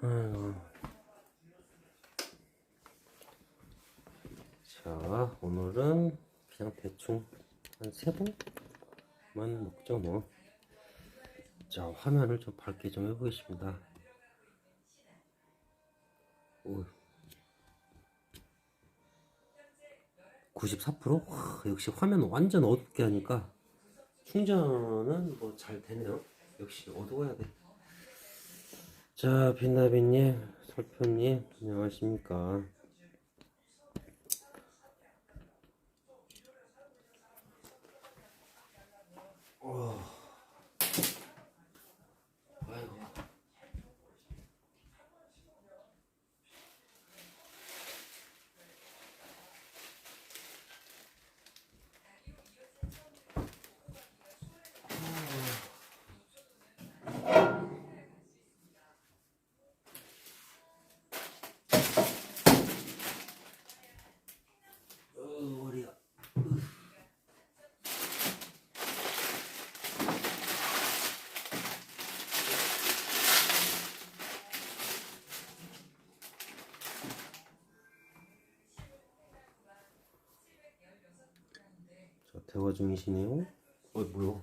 아이고. 자, 오늘은 그냥 대충 한 3번만 먹죠 뭐. 자, 화면을 좀 밝게 좀 해보겠습니다. 오, 94%? 와, 역시 화면 완전 어둡게 하니까 충전은 뭐 잘 되네요. 역시 어두워야 돼. 자, 빛나비님, 설표님, 안녕하십니까. 아이고. 머리야. 자, 대화 중이시네요. 뭐야?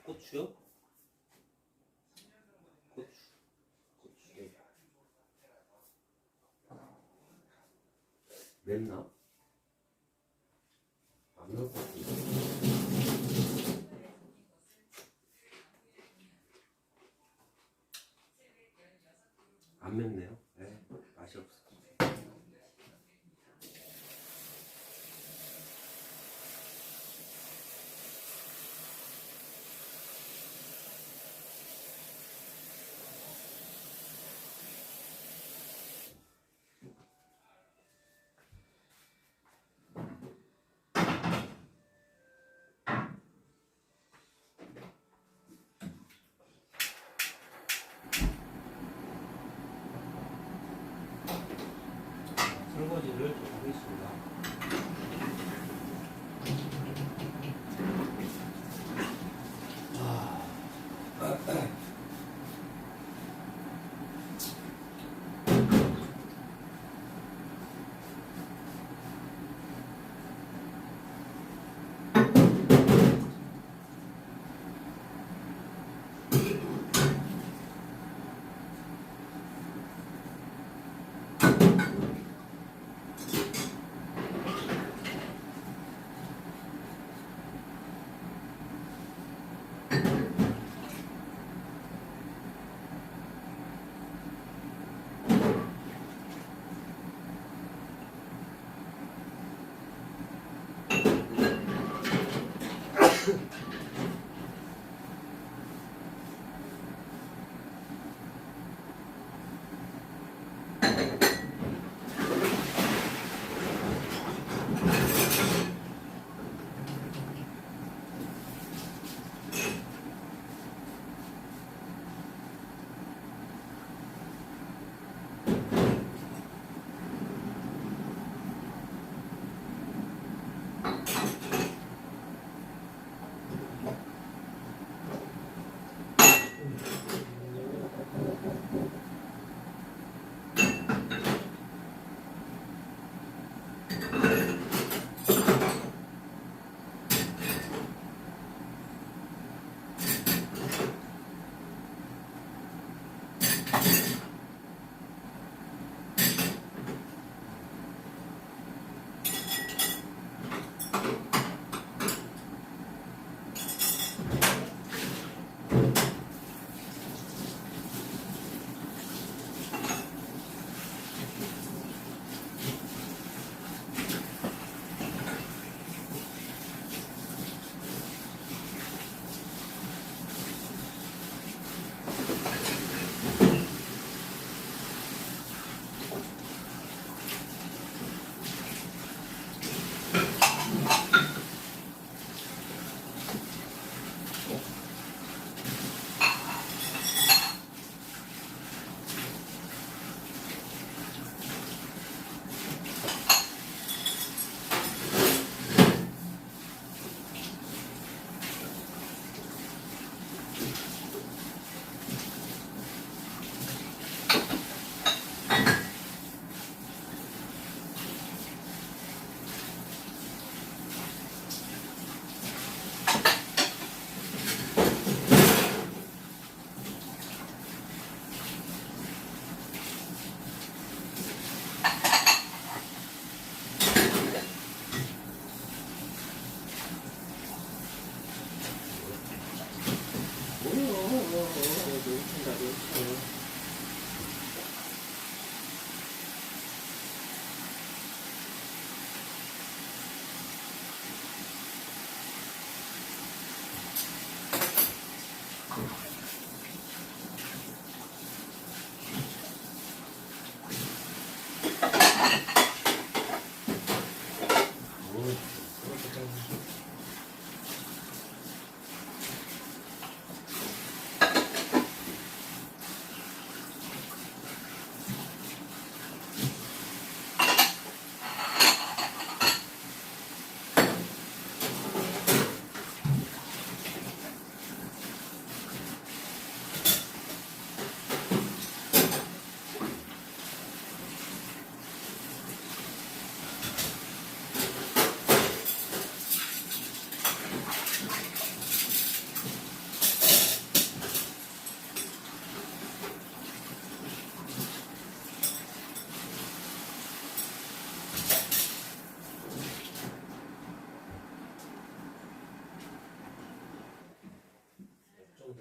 고추요? 고추 맵나? 안 넣을 것 같은데. 안 맵네요. 네, 맛이 없어.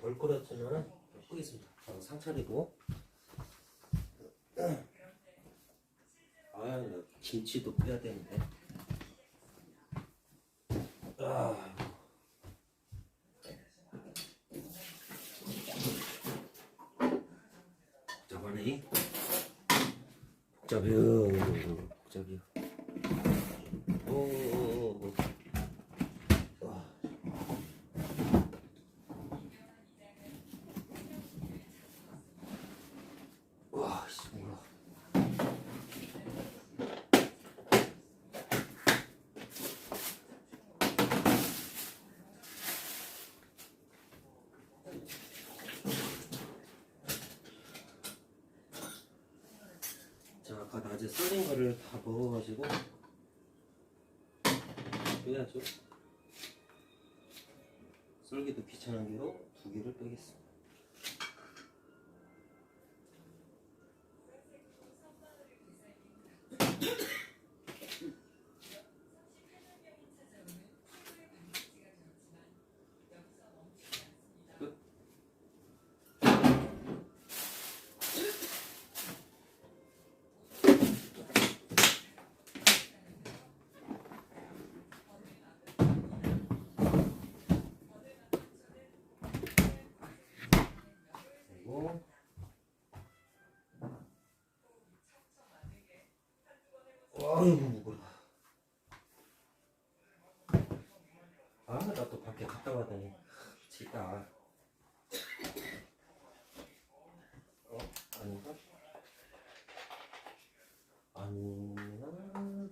덜 끓였지만은 끄겠습니다. 상 차리고. 아, 김치도 빼야 되는데. 아, 복잡하네. 복잡해요. 복잡해요. 오. 와, 씨, 뭐야. 자, 아까 낮에 썰린 거를 다 먹어가지고 빼야죠. 썰기도 귀찮은 게로 2개를 빼겠습니다. 끝. 그리고 아이고 무거워. 아, 나 또 밖에 갔다 와더니 진짜. 아닌가? 아니나?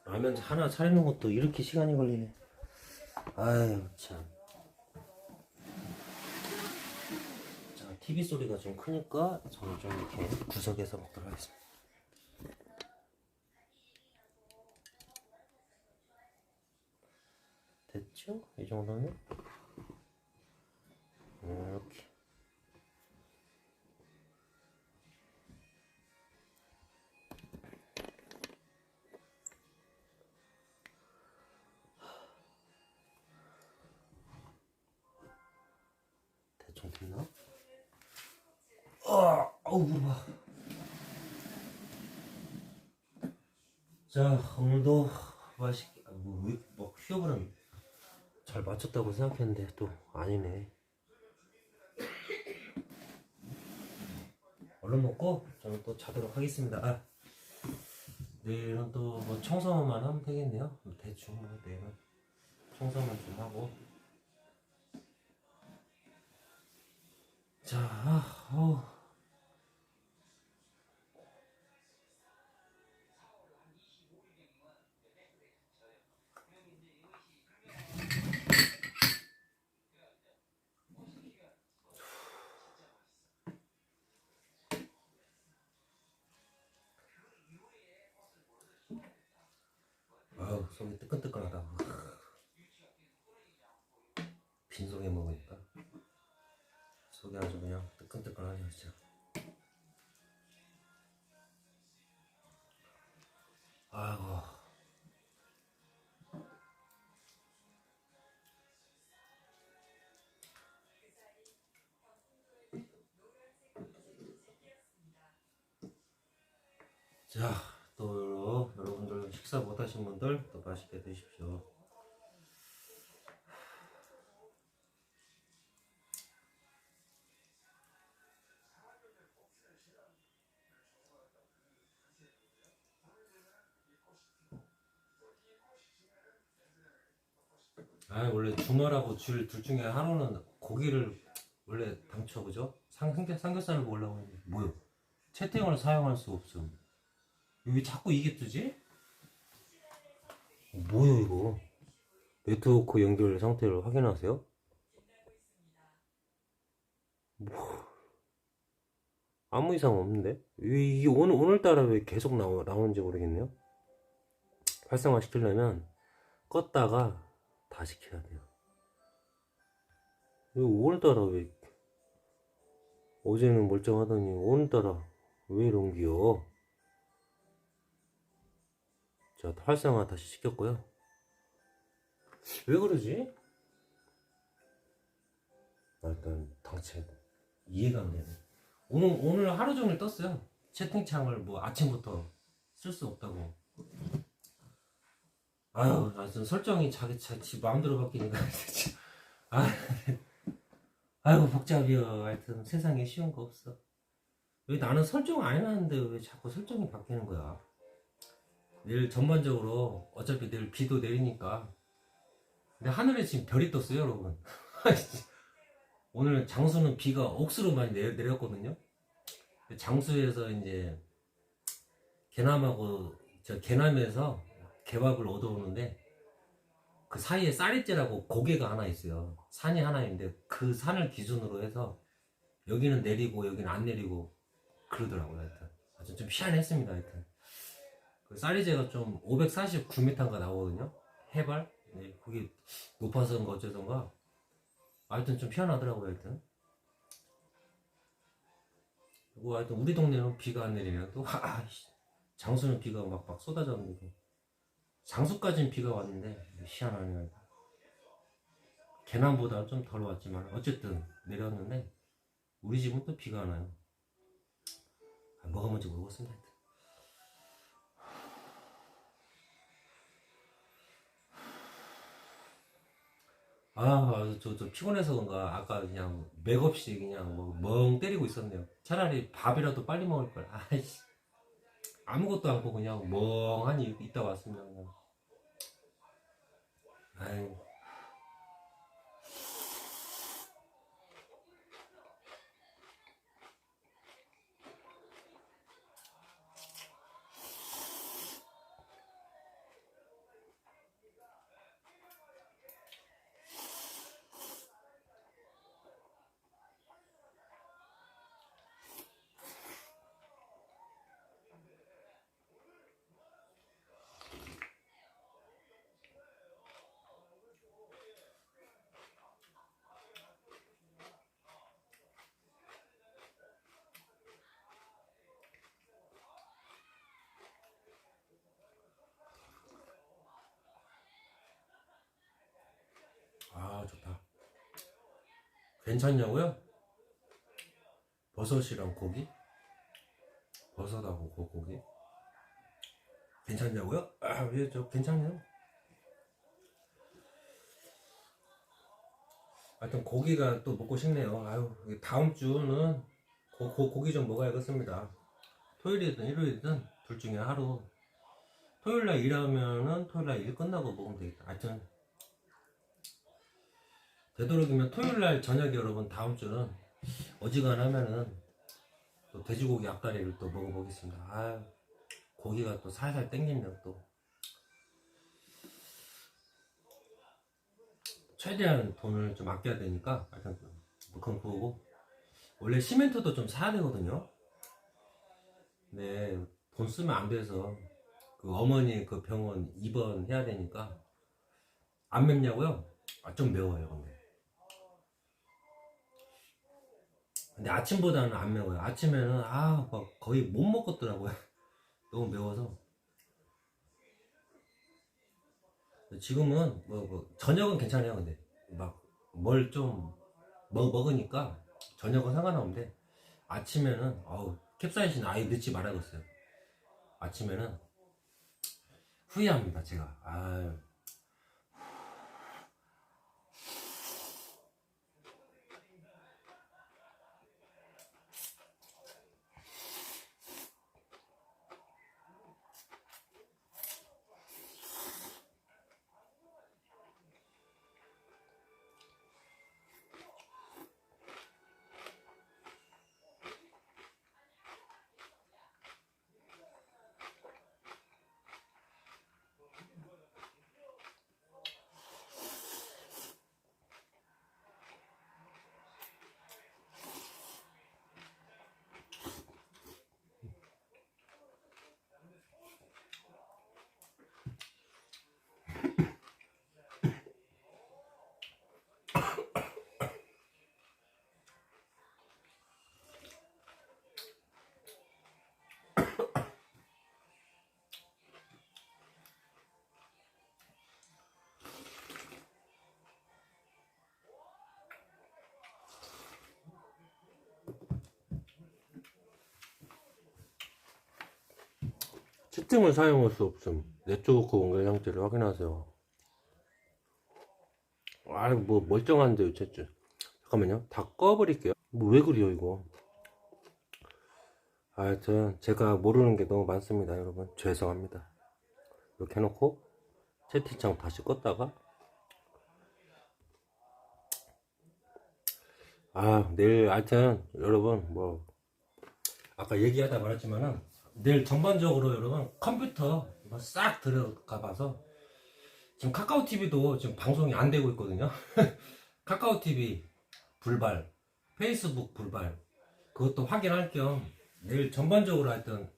라면 하나 차리는 것도 이렇게 시간이 걸리네. 아유 참. 자, TV 소리가 좀 크니까 저는 좀 이렇게 구석에서 먹도록 하겠습니다. 됐죠? 이 정도면 이렇게. 됐나? 어우 무릎 아. 자 오늘도 맛있게 뭐 휴업은 잘 맞췄다고 생각했는데 또 아니네. 얼른 먹고 저는 또 자도록 하겠습니다. 내일은 또 뭐 청소만 하면 되겠네요. 대충 뭐 내일은 청소만 좀 하고. 자, 속이 뜨끈뜨끈하다. 빈속에 먹으니까 속이 아주 그냥 뜨끈뜨끈하네요 진짜. 아이고. 자, 또 여러분들 식사 못하신 분들 또 맛있게 드십시오. 원래 주말하고 주일 둘 중에 하루는 고기를 원래 당초 그죠? 삼겹살을 먹으려고 했는데 뭐요? 채팅을 사용할 수 없음. 왜 자꾸 이게 뜨지? 뭐요 이거? 네트워크 연결 상태를 확인하세요? 뭐 아무 이상 없는데? 왜 이게 오늘따라 왜 계속 나오는지 모르겠네요. 활성화 시키려면 껐다가 다시 켜야 돼요. 왜 오늘따라 왜 어제는 멀쩡하더니 오늘따라 왜 이런기요? 자, 활성화 다시 시켰고요. 왜 그러지? 일단 당체 이해가 안 되네. 오늘 하루 종일 떴어요. 채팅창을 뭐 아침부터 쓸 수 없다고. 하여튼 설정이 자기 마음대로 바뀌니까 진짜. 아이고 복잡이여. 하여튼 세상에 쉬운 거 없어. 왜 나는 설정 안 해놨는데 왜 자꾸 설정이 바뀌는 거야? 내일 전반적으로 어차피 내일 비도 내리니까. 근데 하늘에 지금 별이 떴어요 여러분. 오늘 장수는 비가 억수로 많이 내렸거든요. 장수에서 이제 개남에서 개밥을 얻어오는데 그 사이에 쌀이째라고 고개가 하나 있어요. 산이 하나 있는데 그 산을 기준으로 해서 여기는 내리고 여기는 안 내리고 그러더라고요. 하여튼 아주 좀 희한했습니다. 하여튼 그 쌀이제가 좀 549m인가 나오거든요. 해발. 네, 그게 높아서인가 어째서인가 하여튼 좀 희한하더라고요. 하여튼 그리고 하여튼 우리 동네는 비가 안 내리면 또 장수는 비가 막 쏟아졌는데 장수까지는 비가 왔는데 희한하네요. 개남보다 좀 덜 왔지만 어쨌든 내렸는데 우리 집은 또 비가 안 와요. 뭐가 뭔지 모르겠습니다. 저 피곤해서 그런가 아까 그냥 맥없이 그냥 뭐 멍 때리고 있었네요. 차라리 밥이라도 빨리 먹을 걸. 아이씨 아무것도 않고 그냥 멍하니 있다 왔으면 그냥. 아이 좋다. 괜찮냐고요? 버섯이랑 고기? 버섯하고 고기? 괜찮냐고요? 아, 예, 저 괜찮네요. 하여튼 고기가 또 먹고 싶네요. 아유, 다음 주는 고기 좀 먹어야겠습니다. 토요일이든 일요일이든 둘 중에 하루. 토요일날 일하면은 토요일날 일 끝나고 먹으면 되겠다. 하여튼 되도록이면 토요일날 저녁에 여러분 다음 주는 어지간하면은 또 돼지고기 앞다리를 또 먹어보겠습니다. 아, 고기가 또 살살 땡기네요. 또 최대한 돈을 좀 아껴야 되니까 하여튼 뭐 그건 그거고, 원래 시멘트도 좀 사야 되거든요. 네, 돈 쓰면 안 돼서 그 어머니 그 병원 입원해야 되니까. 안 맵냐고요? 아, 좀 매워요. 근데 아침보다는 안 매워요. 아침에는 막 거의 못 먹겠더라고요. 너무 매워서. 지금은 저녁은 괜찮아요. 근데 막 뭘 좀 먹으니까 저녁은 상관없는데 아침에는 캡사이신 아예 넣지 말아야겠어요. 아침에는 후회합니다 제가. 아유. 채팅을 사용할 수 없음. 네트워크 연결 상태를 확인하세요. 뭐 멀쩡한데요 채팅. 잠깐만요. 다 꺼버릴게요. 뭐 왜 그래요 이거. 하여튼 제가 모르는 게 너무 많습니다 여러분. 죄송합니다. 이렇게 해놓고 채팅창 다시 껐다가 내일 하여튼 여러분 아까 얘기하다 말했지만은 내일 전반적으로 여러분 컴퓨터 싹 들어가 봐서 지금 카카오 TV도 지금 방송이 안 되고 있거든요. 카카오 TV 불발, 페이스북 불발, 그것도 확인할 겸 내일 전반적으로 하여튼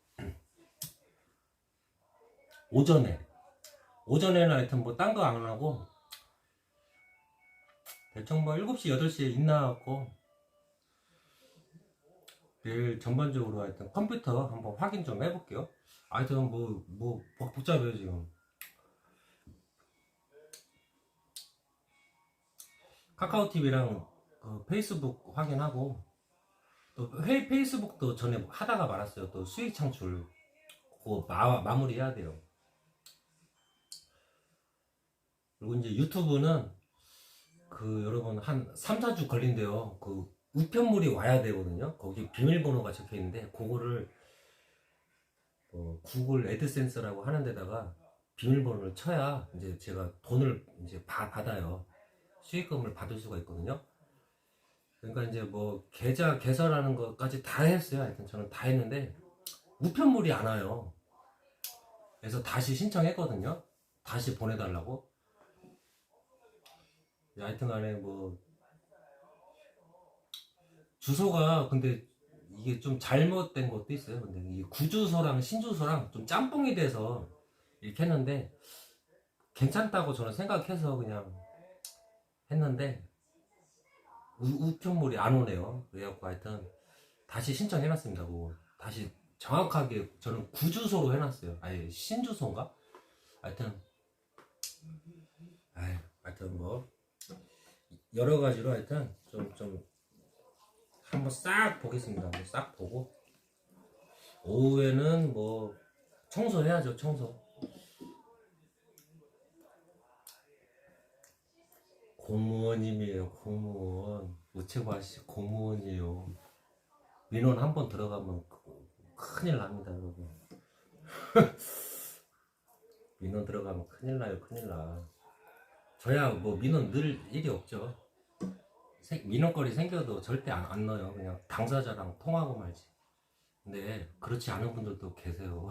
오전에는 하여튼 딴 거 안 하고 대충 7시 8시에 있나갖고 내일 전반적으로 하여튼 컴퓨터 한번 확인 좀 해볼게요. 하여튼 복잡해요 지금. 카카오 TV랑 페이스북 확인하고 또 페이스북도 전에 하다가 말았어요. 또 수익 창출 그거 마무리 해야 돼요. 그리고 이제 유튜브는 여러분 한 3, 4주 걸린대요. 우편물이 와야 되거든요. 거기 비밀번호가 적혀 있는데 그거를 구글 애드센스라고 하는 데다가 비밀번호를 쳐야 이제 제가 돈을 이제 받아요. 수익금을 받을 수가 있거든요. 그러니까 이제 계좌 개설하는 것까지 다 했어요. 하여튼 저는 다 했는데 우편물이 안 와요. 그래서 다시 신청했거든요. 다시 보내달라고. 하여튼 간에 주소가 근데 이게 좀 잘못된 것도 있어요. 근데 이게 구주소랑 신주소랑 좀 짬뽕이 돼서 이렇게 했는데 괜찮다고 저는 생각해서 그냥 했는데 우편물이 안 오네요. 그래갖고 하여튼 다시 신청해놨습니다. 다시 정확하게 저는 구주소로 해놨어요. 아예 신주소인가? 하여튼 여러 가지로 하여튼 좀 한번 싹 보겠습니다. 한번 싹 보고 오후에는 뭐 청소해야죠. 청소. 공무원님이에요. 공무원. 우체부 아저씨 공무원이에요. 민원 한 번 들어가면 큰일 납니다, 여러분. 민원 들어가면 큰일 나요. 큰일 나. 저야 뭐 민원 늘 일이 없죠. 민원거리 생겨도 절대 안 넣어요. 그냥 당사자랑 통하고 말지. 근데 그렇지 않은 분들도 계세요.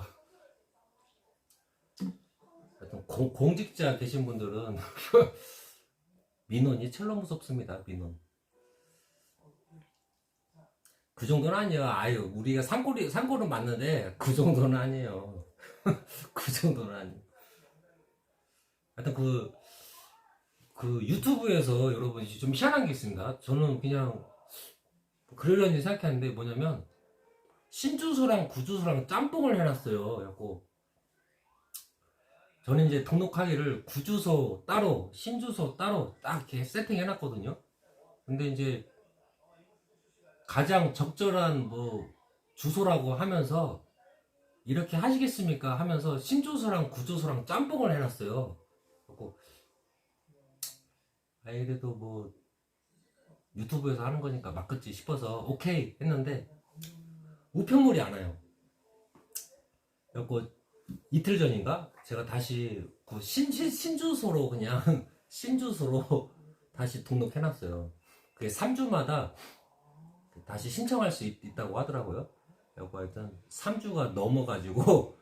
하여튼 공직자 계신 분들은 민원이 철로 무섭습니다. 민원. 그 정도는 아니에요. 아유, 우리가 산골은 맞는데 그 정도는 아니에요. 그 정도는 아니에요. 하여튼 그 유튜브에서 여러분 좀 희한한 게 있습니다. 저는 그냥 그러려니 생각했는데 뭐냐면 신주소랑 구주소랑 짬뽕을 해놨어요. 그래갖고 저는 이제 등록하기를 구주소 따로 신주소 따로 딱 이렇게 세팅해놨거든요. 근데 이제 가장 적절한 뭐 주소라고 하면서 이렇게 하시겠습니까 하면서 신주소랑 구주소랑 짬뽕을 해놨어요. 그래갖고 아이 그래도 뭐 유튜브에서 하는 거니까 맞겠지 싶어서 오케이 했는데 우편물이 안 와요. 그래갖고 이틀 전인가 제가 다시 그 신주소로 그냥 신주소로 다시 등록해놨어요. 그게 3주마다 다시 신청할 수 있다고 하더라고요. 그래갖고 하여튼 3주가 넘어가지고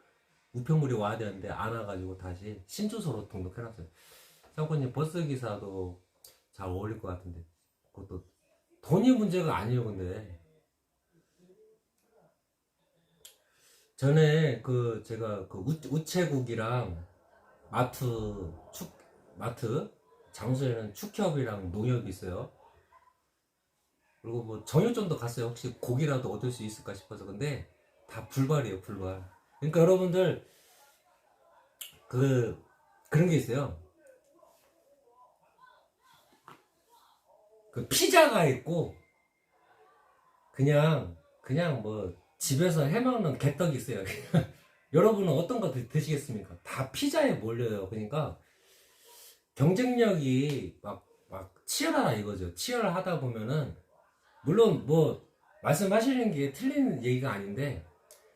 우편물이 와야 되는데 안 와가지고 다시 신주소로 등록해놨어요. 생각보니 버스기사도 잘 어울릴 것 같은데 그것도 돈이 문제가 아니에요. 근데 전에 그 제가 그 우체국이랑 마트 장소에는 축협이랑 농협이 있어요. 그리고 뭐 정육점도 갔어요. 혹시 고기라도 얻을 수 있을까 싶어서. 근데 다 불발이에요. 불발. 그러니까 여러분들 그런 게 있어요. 그 피자가 있고 그냥 뭐 집에서 해먹는 개떡이 있어요. 여러분은 어떤 거 드시겠습니까? 다 피자에 몰려요. 그러니까 경쟁력이 막 치열하다 이거죠. 치열하다 보면은 물론 뭐 말씀하시는 게 틀린 얘기가 아닌데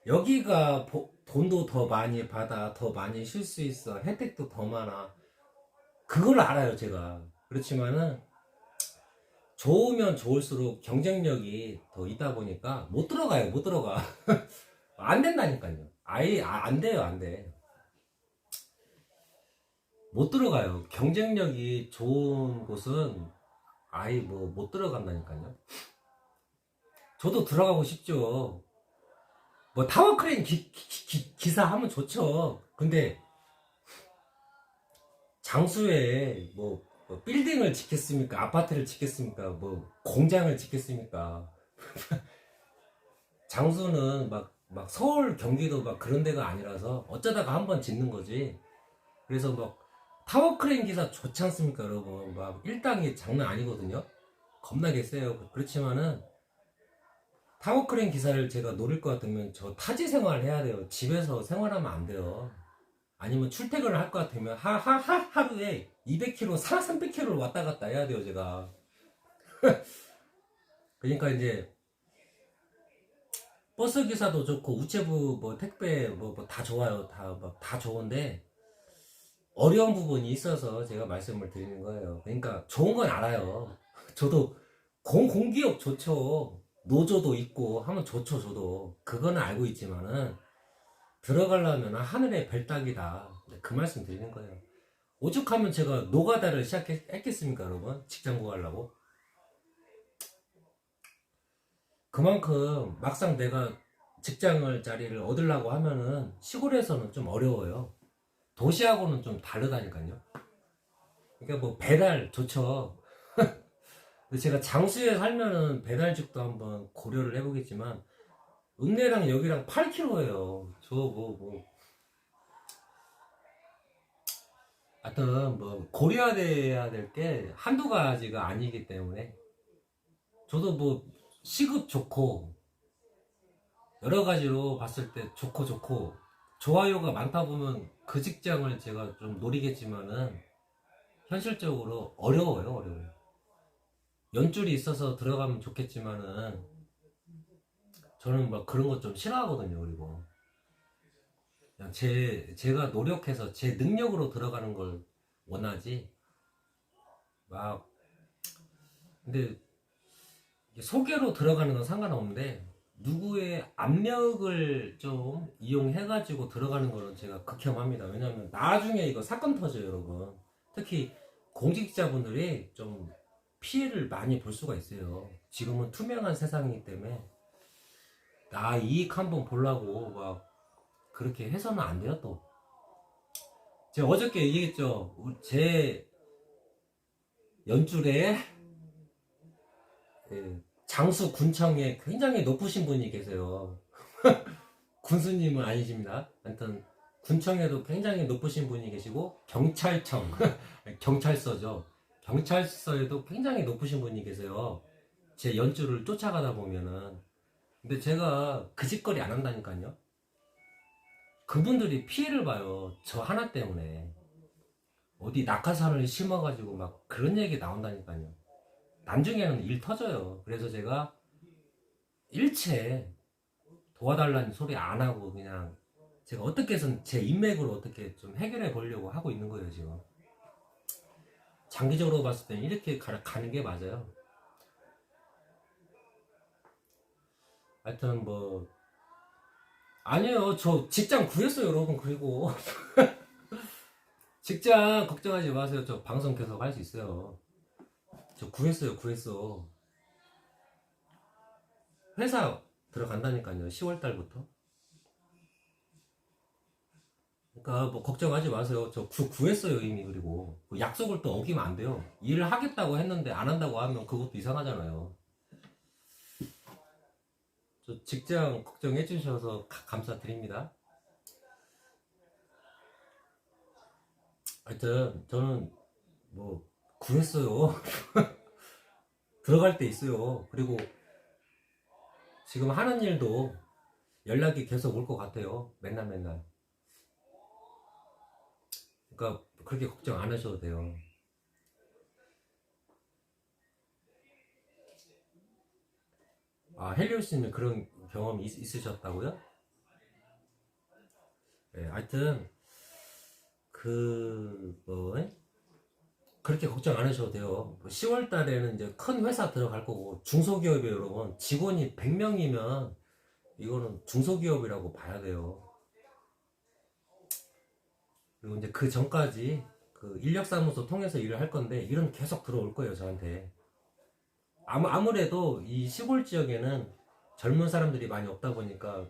여기가 돈도 더 많이 받아, 더 많이 쉴 수 있어, 혜택도 더 많아. 그걸 알아요, 제가. 그렇지만은 좋으면 좋을수록 경쟁력이 더 있다 보니까 못 들어가요. 못 들어가. 안 된다니까요. 아예 안 돼요. 안 돼. 못 들어가요. 경쟁력이 좋은 곳은 아예 뭐 못 들어간다니까요. 저도 들어가고 싶죠. 뭐 타워크레인 기사 하면 좋죠. 근데 장수에 뭐 빌딩을 짓겠습니까? 아파트를 짓겠습니까? 뭐 공장을 짓겠습니까? 장수는 막 서울 경기도 막 그런 데가 아니라서 어쩌다가 한번 짓는 거지. 그래서 막 타워크레인 기사 좋지 않습니까, 여러분? 막 일당이 장난 아니거든요. 겁나게 세요. 그렇지만은 타워크레인 기사를 제가 노릴 것 같으면 저 타지 생활 해야 돼요. 집에서 생활하면 안 돼요. 아니면 출퇴근을 할 것 같으면 하루에 200km, 300km를 왔다 갔다 해야 돼요, 제가. 그러니까 이제 버스 기사도 좋고 우체부 뭐 택배 뭐 다 좋아요. 다 좋은데 어려운 부분이 있어서 제가 말씀을 드리는 거예요. 그러니까 좋은 건 알아요. 저도 공기업 좋죠. 노조도 있고 하면 좋죠. 저도 그거는 알고 있지만은 들어가려면 하늘의 별 따기다. 그 말씀 드리는 거예요. 오죽하면 제가 노가다를 시작했겠습니까, 여러분? 직장 구하려고. 그만큼 막상 내가 직장을 자리를 얻으려고 하면은 시골에서는 좀 어려워요. 도시하고는 좀 다르다니까요. 그러니까 뭐 배달 좋죠. 근데 제가 장수에 살면은 배달직도 한번 고려를 해보겠지만 읍내랑 여기랑 8km예요. 저 하여튼 뭐 고려해야 될 게 한두 가지가 아니기 때문에 저도 뭐 시급 좋고 여러 가지로 봤을 때 좋고 좋아요가 많다 보면 그 직장을 제가 좀 노리겠지만은 현실적으로 어려워요. 연줄이 있어서 들어가면 좋겠지만은 저는 막 그런 거 좀 싫어하거든요. 그리고 그냥 제가 노력해서 제 능력으로 들어가는 걸 원하지. 막 근데 소개로 들어가는 건 상관없는데 누구의 압력을 좀 이용해가지고 들어가는 거는 제가 극혐합니다. 왜냐면 나중에 이거 사건 터져요, 여러분. 특히 공직자분들이 좀 피해를 많이 볼 수가 있어요. 지금은 투명한 세상이기 때문에 나 이익 한번 보려고 막 그렇게 해서는 안 돼요. 또 제가 어저께 얘기했죠. 제 연줄에 장수 군청에 굉장히 높으신 분이 계세요. 군수님은 아니십니다. 하여튼 군청에도 굉장히 높으신 분이 계시고 경찰청 경찰서죠. 경찰서에도 굉장히 높으신 분이 계세요. 제 연주를 쫓아가다 보면은 근데 제가 그 짓거리 안 한다니까요. 그분들이 피해를 봐요. 저 하나 때문에 어디 낙하산을 심어가지고 막 그런 얘기 나온다니까요. 나중에는 일 터져요. 그래서 제가 일체 도와달라는 소리 안 하고 그냥 제가 어떻게 해서는 제 인맥으로 어떻게 좀 해결해 보려고 하고 있는 거예요, 지금. 장기적으로 봤을 때는 이렇게 가는 게 맞아요. 하여튼 뭐 아니에요. 저 직장 구했어요, 여러분. 그리고 직장 걱정하지 마세요. 저 방송 계속 할 수 있어요. 저 구했어. 회사 들어간다니까요. 10월 달부터. 그러니까 뭐 걱정하지 마세요. 저 구했어요, 이미. 그리고 그 약속을 또 어기면 안 돼요. 일을 하겠다고 했는데 안 한다고 하면 그것도 이상하잖아요. 저 직장 걱정해 주셔서 감사드립니다. 하여튼 저는 뭐 구했어요. 들어갈 때 있어요. 그리고 지금 하는 일도 연락이 계속 올 것 같아요. 맨날. 그러니까 그렇게 걱정 안 하셔도 돼요. 아, 헬리오스님이 그런 경험이 있으셨다고요? 네, 하여튼 뭐 그렇게 걱정 안 하셔도 돼요. 10월 달에는 이제 큰 회사 들어갈 거고 중소기업이 여러분 직원이 100명이면 이거는 중소기업이라고 봐야 돼요. 그리고 이제 그 전까지 그 인력사무소 통해서 일을 할 건데 일은 계속 들어올 거예요, 저한테. 아무래도 이 시골 지역에는 젊은 사람들이 많이 없다 보니까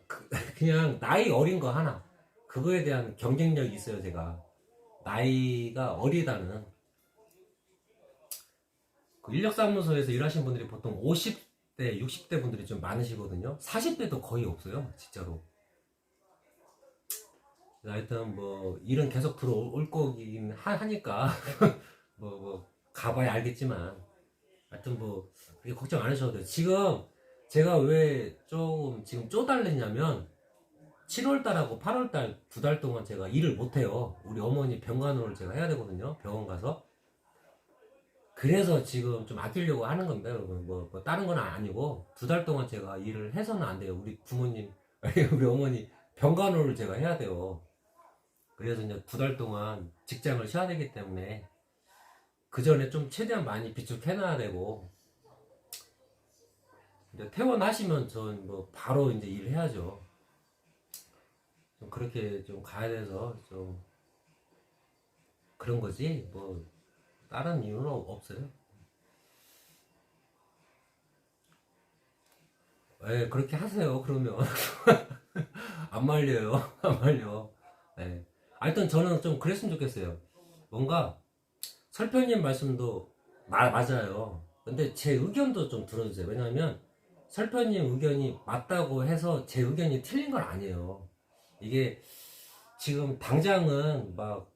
그냥 나이 어린 거 하나 그거에 대한 경쟁력이 있어요. 제가 나이가 어리다는 그 인력사무소에서 일하신 분들이 보통 50대 60대 분들이 좀 많으시거든요. 40대도 거의 없어요, 진짜로. 하여튼 뭐 일은 계속 들어올 거긴 하니까 뭐 가봐야 알겠지만 하여튼 뭐 그렇게 걱정 안 하셔도 돼요. 지금 제가 왜 조금 지금 쪼달렸냐면 7월달하고 8월달 2달 동안 제가 일을 못해요. 우리 어머니 병간호를 제가 해야 되거든요. 병원 가서. 그래서 지금 좀 아끼려고 하는 겁니다, 여러분. 뭐 다른 건 아니고 2달 동안 제가 일을 해서는 안 돼요. 우리 부모님, 우리 어머니 병간호를 제가 해야 돼요. 그래서 이제 2달 동안 직장을 쉬어야 되기 때문에 그 전에 좀 최대한 많이 비축해놔야 되고 이제 퇴원하시면 전 뭐 바로 이제 일을 해야죠. 좀 그렇게 좀 가야 돼서 좀 그런 거지 뭐 다른 이유는 없어요. 예, 그렇게 하세요. 그러면 안 말려요. 안 말려. 예. 하여튼 저는 좀 그랬으면 좋겠어요. 뭔가 설편님 말씀도 맞아요. 근데 제 의견도 좀 들어주세요. 왜냐하면 설편님 의견이 맞다고 해서 제 의견이 틀린 건 아니에요. 이게 지금 당장은 막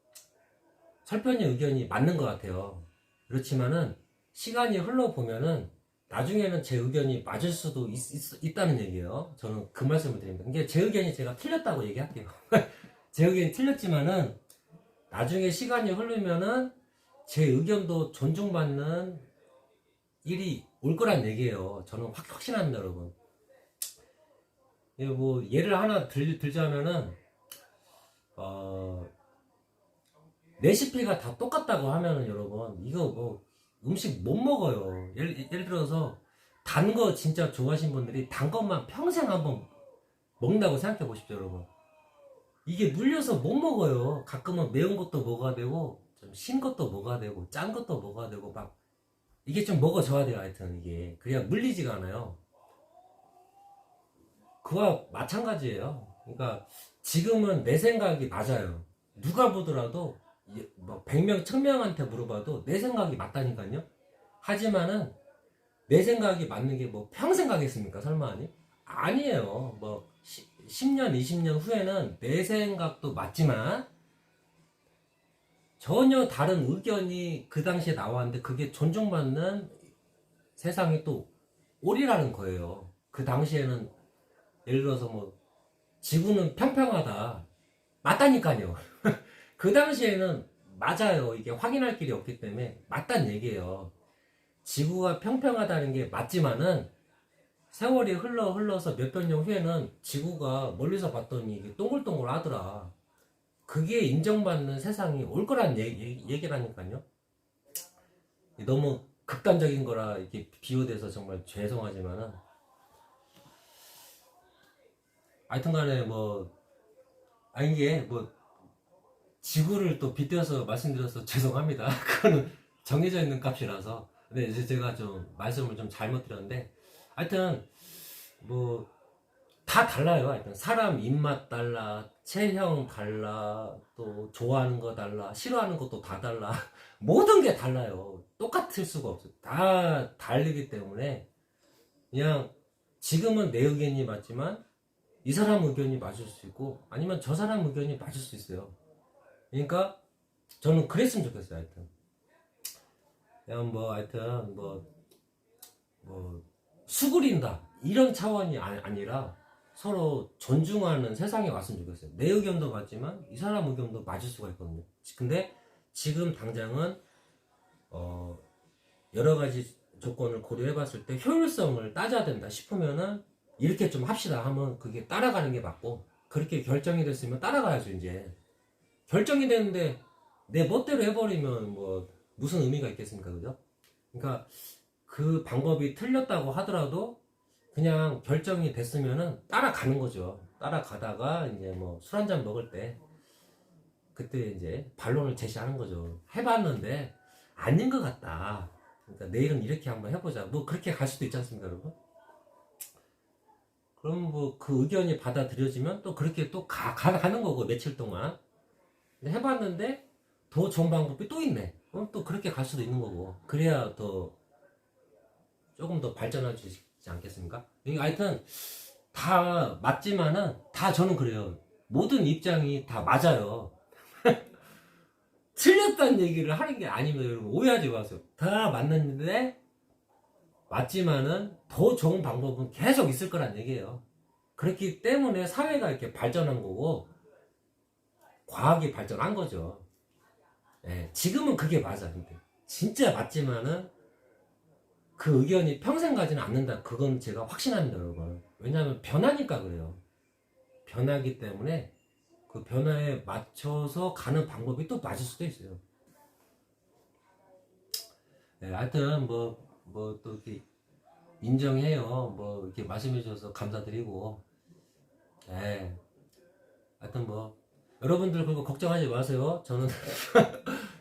설편님 의견이 맞는 것 같아요. 그렇지만은 시간이 흘러보면은 나중에는 제 의견이 맞을 수도 있다는 얘기예요. 저는 그 말씀을 드립니다. 이게 제 의견이 제가 틀렸다고 얘기할게요. 제 의견이 틀렸지만은 나중에 시간이 흐르면은 제 의견도 존중받는 일이 올 거란 얘기예요. 저는 확신합니다, 여러분. 뭐 예를 하나 들자면은 레시피가 다 똑같다고 하면은 여러분 이거 뭐 음식 못 먹어요. 예를 들어서 단 거 진짜 좋아하시는 분들이 단 것만 평생 한번 먹는다고 생각해 보십시오, 여러분. 이게 물려서 못 먹어요. 가끔은 매운 것도 먹어야 되고 좀 신 것도 먹어야 되고 짠 것도 먹어야 되고 막 이게 좀 먹어줘야 돼요. 하여튼 이게 그래야 물리지가 않아요. 그와 마찬가지예요. 그러니까 지금은 내 생각이 맞아요. 누가 보더라도 뭐 100명, 1000명한테 물어봐도 내 생각이 맞다니까요. 하지만은 내 생각이 맞는 게 뭐 평생 가겠습니까? 설마 아니? 아니에요. 뭐 10년, 20년 후에는 내 생각도 맞지만 전혀 다른 의견이 그 당시에 나왔는데 그게 존중받는 세상이 또 오리라는 거예요. 그 당시에는 예를 들어서 뭐 지구는 평평하다. 맞다니까요. 그 당시에는 맞아요. 이게 확인할 길이 없기 때문에 맞다는 얘기예요. 지구가 평평하다는 게 맞지만은 세월이 흘러서 몇백 년 후에는 지구가 멀리서 봤더니 이게 동글동글 하더라. 그게 인정받는 세상이 올 거란 얘기라니까요. 너무 극단적인 거라 이게 비유돼서 정말 죄송하지만은 하여튼간에 뭐 이게 뭐 지구를 또 빗대어서 말씀드려서 죄송합니다. 그거는 정해져 있는 값이라서. 근데 이제 제가 좀 말씀을 좀 잘못 드렸는데 하여튼 뭐 다 달라요. 하여튼 사람 입맛 달라, 체형 달라, 또 좋아하는 거 달라, 싫어하는 것도 다 달라. 모든 게 달라요. 똑같을 수가 없어요. 다 다르기 때문에 그냥 지금은 내 의견이 맞지만 이 사람 의견이 맞을 수 있고 아니면 저 사람 의견이 맞을 수 있어요. 그러니까 저는 그랬으면 좋겠어요. 하여튼 그냥 뭐 하여튼 뭐 수그린다 이런 차원이 아니라 서로 존중하는 세상에 왔으면 좋겠어요. 내 의견도 맞지만 이 사람 의견도 맞을 수가 있거든요. 근데 지금 당장은 여러 가지 조건을 고려해 봤을 때 효율성을 따져야 된다 싶으면은 이렇게 좀 합시다 하면 그게 따라가는 게 맞고 그렇게 결정이 됐으면 따라가야죠. 이제 결정이 됐는데 내 멋대로 해버리면 뭐 무슨 의미가 있겠습니까? 그죠? 그러니까 그 방법이 틀렸다고 하더라도 그냥 결정이 됐으면은 따라가는 거죠. 따라가다가 이제 뭐 술 한잔 먹을 때 그때 이제 반론을 제시하는 거죠. 해봤는데 아닌 것 같다. 그러니까 내일은 이렇게 한번 해보자. 뭐 그렇게 갈 수도 있지 않습니까, 여러분? 그럼 뭐 그 의견이 받아들여지면 또 그렇게 또 가는 거고 며칠 동안. 근데 해봤는데 더 좋은 방법이 또 있네. 그럼 또 그렇게 갈 수도 있는 거고. 그래야 더 조금 더 발전할 수 있지 않겠습니까? 하여튼 다 맞지만은 다 저는 그래요. 모든 입장이 다 맞아요. 틀렸다는 얘기를 하는 게 아니면 여러분 오해하지 마세요. 다 맞는데 맞지만은 더 좋은 방법은 계속 있을 거란 얘기예요. 그렇기 때문에 사회가 이렇게 발전한 거고 과학이 발전한 거죠. 예, 지금은 그게 맞아. 근데 진짜 맞지만은 그 의견이 평생 가지는 않는다. 그건 제가 확신합니다, 여러분. 왜냐하면 변하니까 그래요. 변하기 때문에 그 변화에 맞춰서 가는 방법이 또 맞을 수도 있어요. 네, 하여튼 뭐 또 이렇게 인정해요. 뭐 이렇게 말씀해 주셔서 감사드리고, 네, 하여튼 뭐 여러분들 그거 걱정하지 마세요. 저는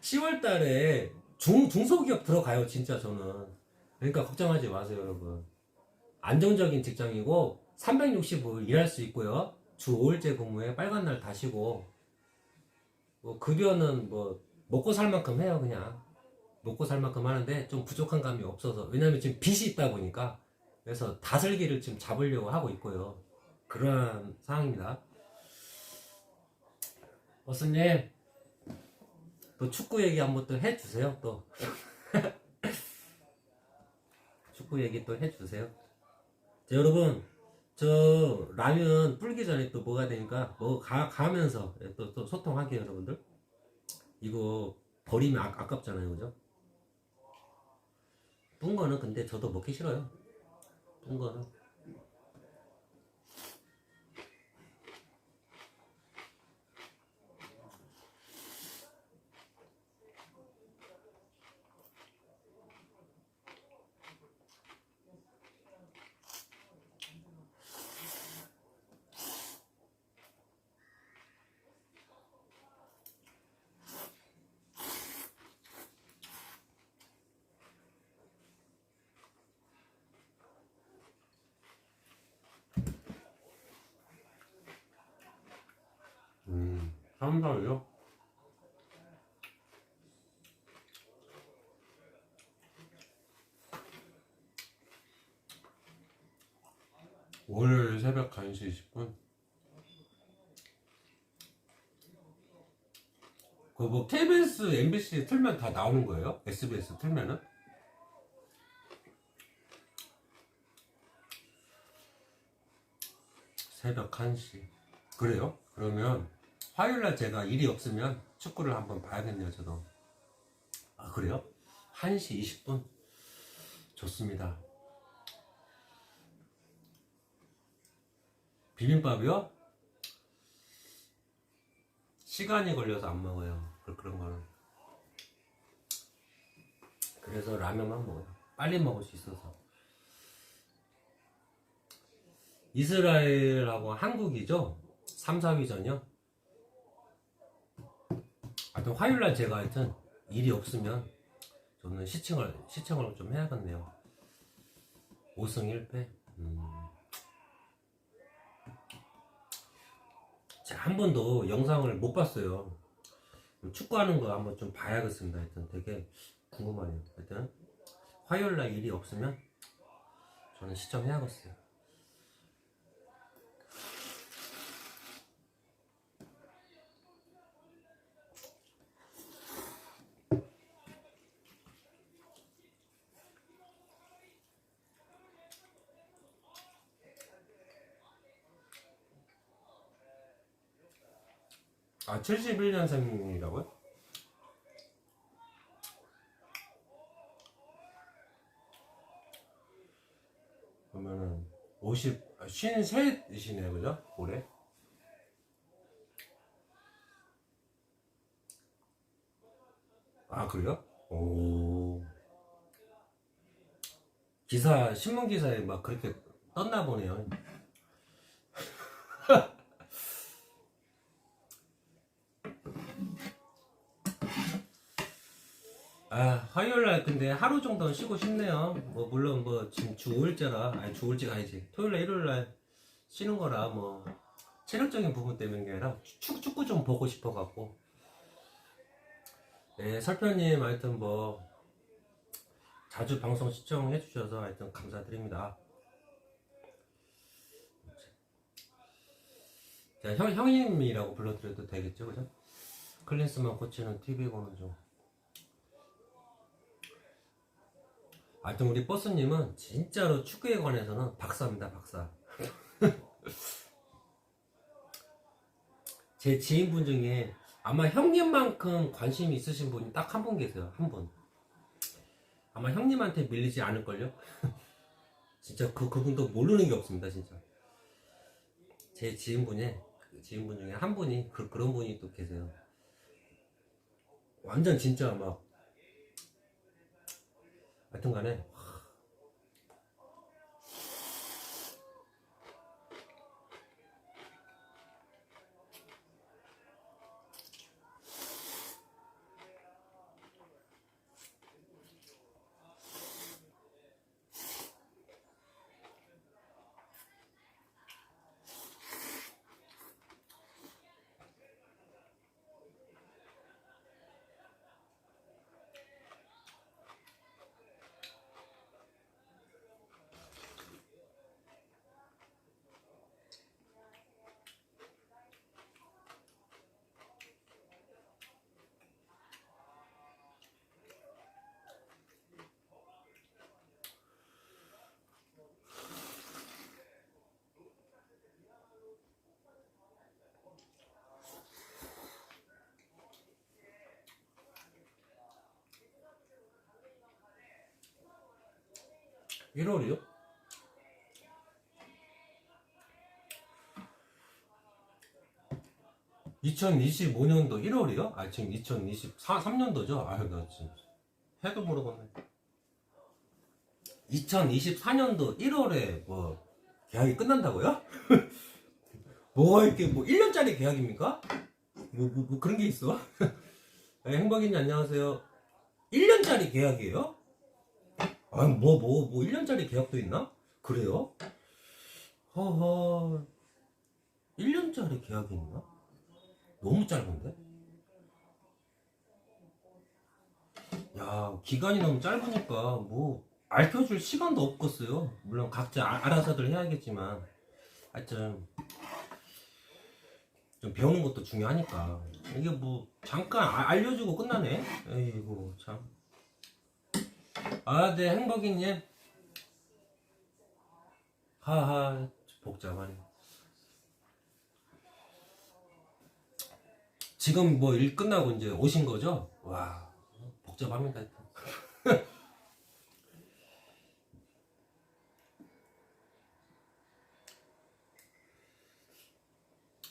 10월달에 중소기업 들어가요, 진짜 저는. 그러니까 걱정하지 마세요, 여러분. 안정적인 직장이고 365일 일할 수 있고요. 주 5일제 근무에 빨간 날 다 쉬고 뭐 급여는 뭐 먹고 살 만큼 해요. 그냥 먹고 살 만큼 하는데 좀 부족한 감이 없어서 왜냐면 지금 빚이 있다 보니까 그래서 다슬기를 지금 잡으려고 하고 있고요. 그러한 상황입니다. 버스님 또 축구 얘기 한번 또 해주세요. 또 축구 얘기 또 해주세요. 자, 여러분, 저 라면 불기 전에 또 뭐가 되니까 뭐 가면서 또 소통할게요, 여러분들. 이거 버리면 아깝잖아요, 그죠? 뿐 거는 근데 저도 먹기 싫어요. 뿐 거는. 삼달이요? 월요일 새벽 1시 20분? 그 뭐 KBS, MBC 틀면 다 나오는 거예요? SBS 틀면은? 새벽 1시. 그래요? 그러면 화요일날 제가 일이 없으면 축구를 한번 봐야겠네요, 저도. 아, 그래요? 1시 20분? 좋습니다. 비빔밥이요? 시간이 걸려서 안 먹어요. 그런 거는. 그래서 라면만 먹어요. 빨리 먹을 수 있어서. 이스라엘하고 한국이죠? 3, 4위전이요? 하여튼 화요일날 제가 하여튼 일이 없으면 저는 시청을 좀 해야겠네요. 5승 1패. 제가 한 번도 영상을 못 봤어요. 축구하는 거 한번 좀 봐야겠습니다. 하여튼 되게 궁금하네요. 하여튼 화요일날 일이 없으면 저는 시청해야겠어요. 아, 71년생이라고요? 그러면은 53이시네요, 그죠? 올해? 아, 그래요? 오. 신문 기사에 막 그렇게 떴나 보네요. 아, 화요일날 근데 하루 정도는 쉬고 싶네요. 뭐, 물론 뭐, 지금 주 5일째라, 아니, 주 5일째가 아니지. 토요일날, 일요일날 쉬는 거라, 뭐, 체력적인 부분 때문인 게 아니라, 축구 좀 보고 싶어갖고. 네, 설편님, 하여튼 뭐, 자주 방송 시청해주셔서 하여튼 감사드립니다. 자, 형님이라고 불러드려도 되겠죠, 그죠? 클린스만 코치는 TV 보는 중. 하여튼 우리 버스님은 진짜로 축구에 관해서는 박사입니다, 박사. 제 지인분 중에 아마 형님만큼 관심이 있으신 분이 딱 한 분 계세요, 한 분. 아마 형님한테 밀리지 않을걸요? 진짜 그분도 모르는 게 없습니다, 진짜. 제 지인분 중에 한 분이 그런 분이 또 계세요. 완전 진짜 막 하여튼간에 1월이요? (2025년도) 1월이요? 아 지금 2023년도죠? 아유 나 지금 해도 모르겠네. 2024년도 1월에 뭐 계약이 끝난다고요? 뭐가 이렇게 뭐 1년짜리 계약입니까? 뭐 그런 게 있어? 네, 행복이님 안녕하세요. 1년짜리 계약이에요? 아, 뭐 1년짜리 계약도 있나? 그래요? 허허, 1년짜리 계약이 있나? 너무 짧은데? 야, 기간이 너무 짧으니까 뭐 알려줄 시간도 없겠어요. 물론 각자 알아서들 해야겠지만 하여튼 좀 배우는 것도 중요하니까 이게 뭐 잠깐 알려주고 끝나네. 에이구 참. 아, 네, 행복이님. 하하, 복잡하네. 지금 뭐 일 끝나고 이제 오신 거죠? 와, 복잡합니다.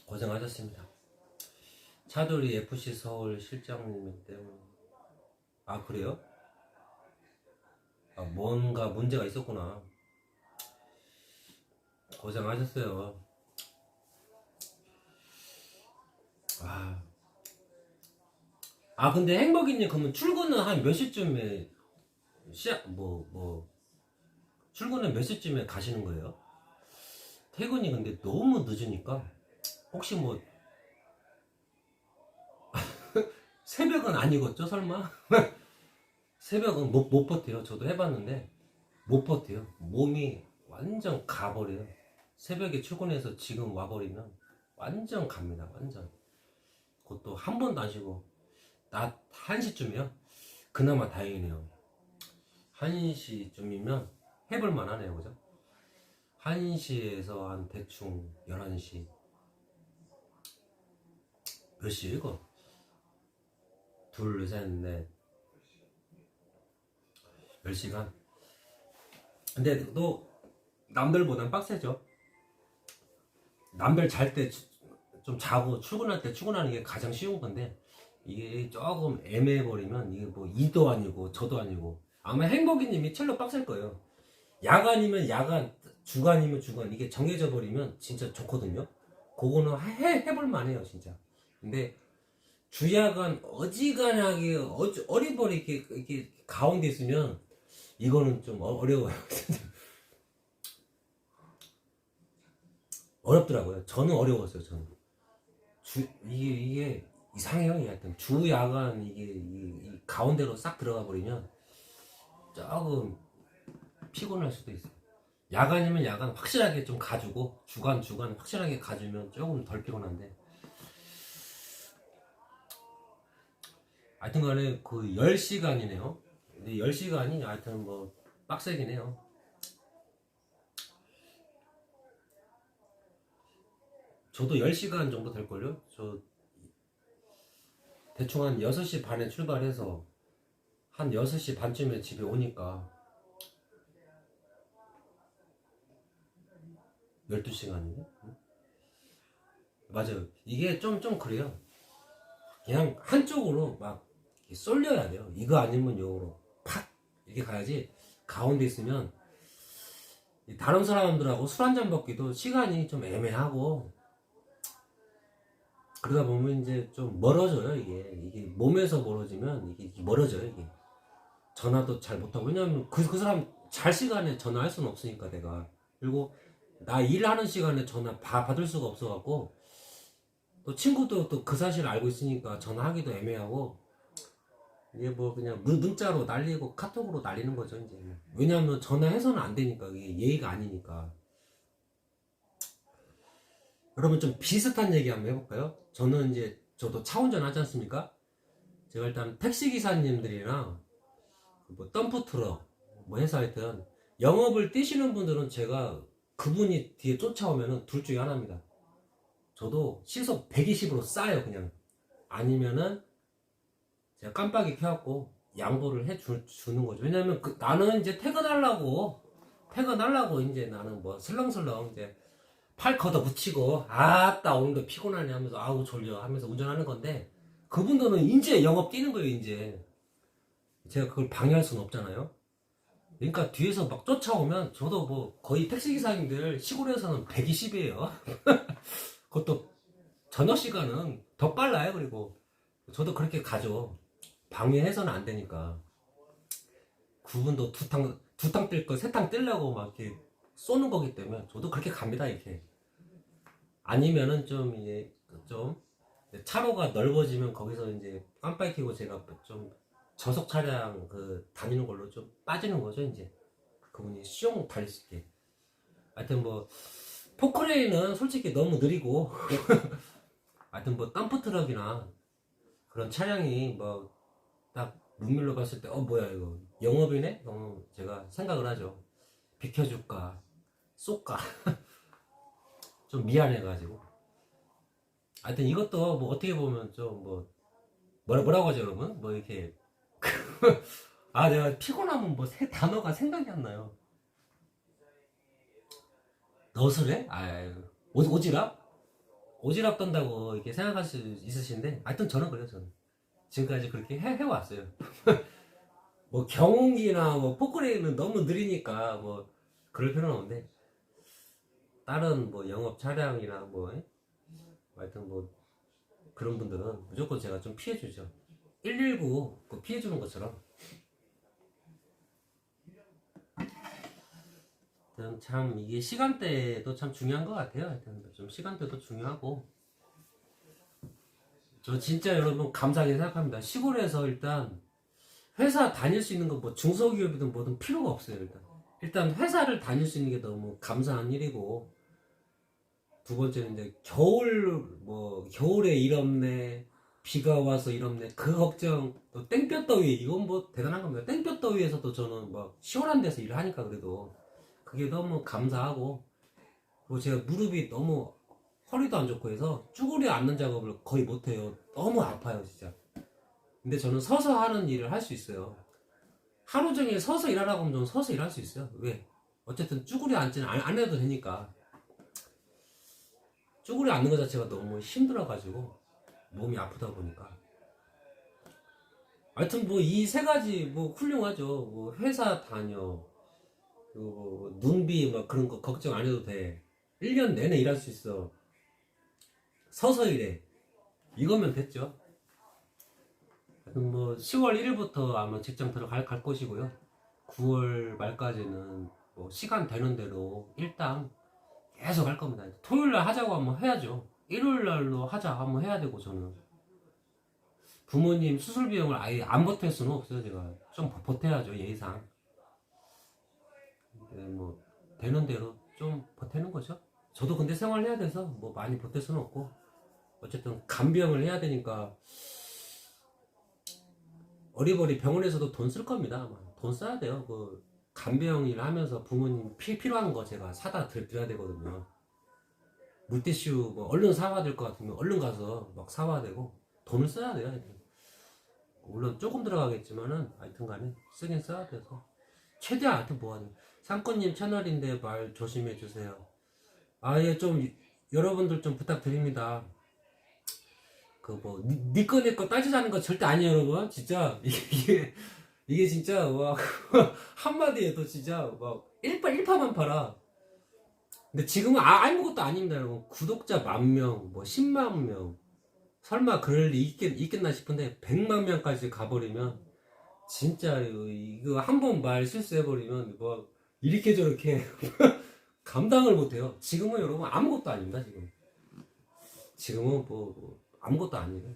고생하셨습니다. 차돌이 FC 서울 실장님 때문에. 아, 그래요? 아, 뭔가 문제가 있었구나. 고생하셨어요. 근데 행복이님 그러면 출근은 한 몇 시쯤에 출근은 몇 시쯤에 가시는 거예요? 퇴근이 근데 너무 늦으니까 혹시 뭐 새벽은 아니겠죠 설마? 새벽은 못 버텨요. 저도 해봤는데 못 버텨요. 몸이 완전 가버려요. 새벽에 출근해서 지금 와버리면 완전 갑니다. 완전. 그것도 한 번도 안 쉬고 낮 1시쯤이요? 그나마 다행이네요. 1시쯤이면 해볼만 하네요. 그죠? 1시에서 한 대충 11시. 몇 시에 이거? 둘, 셋, 넷. 10시간? 근데 또 남들보단 빡세죠. 남들 잘 때 좀 자고 출근할 때 출근하는 게 가장 쉬운 건데 이게 조금 애매해버리면 이게 뭐 이도 아니고 저도 아니고 아마 행복이님이 첼로 빡셀 거예요. 야간이면 야간, 주간이면 주간 이게 정해져 버리면 진짜 좋거든요. 그거는 해볼 만해요 진짜. 근데 주야간 어지간하게 어리버리 이렇게 가운데 있으면 이거는 좀 어려워요. 어렵더라고요. 저는 어려웠어요. 저는 이게 이상해요. 하여튼 주 야간 이 가운데로 싹 들어가 버리면 조금 피곤할 수도 있어요. 야간이면 야간 확실하게 좀 가주고 주간 확실하게 가주면 조금 덜 피곤한데 하여튼간에 그 10시간이네요. 근데 10시간이 하여튼 뭐 빡세긴 해요. 저도 10시간 정도 될걸요? 저 대충 한 6시 반에 출발해서 한 6시 반쯤에 집에 오니까 12시간이네? 맞아요. 이게 좀 그래요. 그냥 한쪽으로 막 쏠려야 돼요. 이거 아니면 요거로 팍! 이렇게 가야지 가운데 있으면 다른 사람들하고 술 한잔 먹기도 시간이 좀 애매하고 그러다 보면 이제 좀 멀어져요. 이게 몸에서 멀어지면 이게 멀어져요. 이게 전화도 잘 못하고 왜냐면 그 사람 잘 시간에 전화할 수는 없으니까 내가 그리고 나 일하는 시간에 전화 받을 수가 없어갖고 또 친구도 또 그 사실을 알고 있으니까 전화하기도 애매하고 이게 뭐 그냥 문자로 날리고 카톡으로 날리는 거죠 이제. 왜냐하면 전화해서는 안 되니까 이게 예의가 아니니까. 여러분 좀 비슷한 얘기 한번 해볼까요? 저는 이제 저도 차 운전하지 않습니까? 제가 일단 택시기사님들이랑 뭐 덤프트럭 뭐 해서 하여튼 영업을 뛰시는 분들은 제가 그분이 뒤에 쫓아오면은 둘 중에 하나입니다. 저도 시속 120으로 싸요 그냥. 아니면은 제가 깜빡이 켜갖고 양보를 해주는 거죠. 왜냐면 나는 이제 퇴근하려고 퇴근하려고 이제 나는 뭐 슬렁슬렁 이제 팔 걷어 붙이고 아따 오늘도 피곤하네 하면서 아우 졸려 하면서 운전하는 건데 그분들은 이제 영업 뛰는 거예요 이제. 제가 그걸 방해할 수는 없잖아요. 그러니까 뒤에서 막 쫓아오면 저도 뭐 거의 택시기사님들 시골에서는 120이에요. 그것도 저녁 시간은 더 빨라요. 그리고 저도 그렇게 가죠. 방해해서는 안 되니까. 그분도 두 탕 뜰 거 세 탕 뜰려고 막 이렇게 쏘는 거기 때문에 저도 그렇게 갑니다. 이렇게. 아니면은 좀 이제 좀 차로가 넓어지면 거기서 이제 깜빡이 켜고 제가 좀 저속 차량 그 다니는 걸로 좀 빠지는 거죠. 이제 그분이 슝 달릴 수 있게. 하여튼 뭐 포크레인은 솔직히 너무 느리고 하여튼 뭐 덤프트럭이나 그런 차량이 뭐 딱 눈밀로 봤을 때 뭐야 이거 영업이네? 제가 생각을 하죠. 비켜줄까 쏠까 좀 미안해가지고. 하여튼 이것도 뭐 어떻게 보면 좀 뭐 뭐라고 하죠 여러분? 뭐 이렇게 아 내가 피곤하면 뭐 새 단어가 생각이 안 나요. 너스레? 오지랖? 오지랖 떤다고 이렇게 생각할 수 있으신데 하여튼 저는 그래요. 저는 지금까지 그렇게 해왔어요. 뭐 경운기나 뭐 포크레인은 너무 느리니까 뭐 그럴 필요는 없는데 다른 뭐 영업 차량이나 뭐 하여튼 뭐 그런 분들은 무조건 제가 좀 피해주죠. 119 피해주는 것처럼. 참 이게 시간대도 참 중요한 것 같아요. 하여튼 좀 시간대도 중요하고 저 진짜 여러분 감사하게 생각합니다. 시골에서 일단 회사 다닐 수 있는 거 뭐 중소기업이든 뭐든 필요가 없어요. 일단 회사를 다닐 수 있는 게 너무 감사한 일이고 두 번째는 이제 겨울에 일 없네 비가 와서 일 없네 그 걱정 또 땡볕더위 이건 뭐 대단한 겁니다. 땡볕더위에서도 저는 막 시원한 데서 일을 하니까 그래도 그게 너무 감사하고 그리고 제가 무릎이 너무 허리도 안 좋고 해서 쭈그려 앉는 작업을 거의 못해요. 너무 아파요 진짜. 근데 저는 서서 하는 일을 할 수 있어요. 하루 종일 서서 일하라고 하면 저는 서서 일할 수 있어요. 왜? 어쨌든 쭈그려 앉지는 안 해도 되니까. 쭈그려 앉는 것 자체가 너무 힘들어가지고 몸이 아프다 보니까. 하여튼 뭐 이 세 가지 뭐 훌륭하죠. 뭐 회사 다녀, 그리고 뭐 눈비 막 그런 거 걱정 안 해도 돼. 1년 내내 일할 수 있어. 서서 일해. 이거면 됐죠. 하여튼 뭐 10월 1일부터 아마 직장 들어갈 것이고요. 9월 말까지는 뭐 시간 되는 대로 일당 계속 할 겁니다. 토요일날 하자고 하면 해야죠. 일요일날로 하자 하면 해야 되고 저는 부모님 수술 비용을 아예 안 보탤 수는 없어요. 제가 좀 보태야죠 예의상. 뭐 되는 대로 좀 보태는 거죠. 저도 근데 생활해야 돼서 뭐 많이 보탤 수는 없고 어쨌든 간병을 해야 되니까 어리버리 병원에서도 돈 쓸 겁니다. 아마 돈 써야 돼요. 그 간병 일 하면서 부모님 필요한 거 제가 사다 드려야 되거든요. 물티슈 뭐 얼른 사와야 될 것 같으면 얼른 가서 막 사와야 되고 돈을 써야 돼요. 하여튼. 물론 조금 들어가겠지만은 하여튼 간에 쓰긴 써야 돼서 최대한 하여튼 뭐하든 상권님 채널인데 말 조심해 주세요. 아예 좀 여러분들 좀 부탁드립니다. 그 뭐 니꺼 내꺼 따지자는 거 절대 아니에요 여러분. 진짜 이게 진짜 와 한마디에도 진짜 막 일파만 팔아. 근데 지금은 아무것도 아닙니다 여러분. 구독자 10,000명 뭐 10만 명 설마 그럴 리 있겠나 싶은데 100만 명까지 가버리면 진짜 이거 한 번 말 실수해버리면 뭐 이렇게 저렇게 감당을 못해요. 지금은 여러분 아무것도 아닙니다. 지금은 뭐 아무것도 아니에요.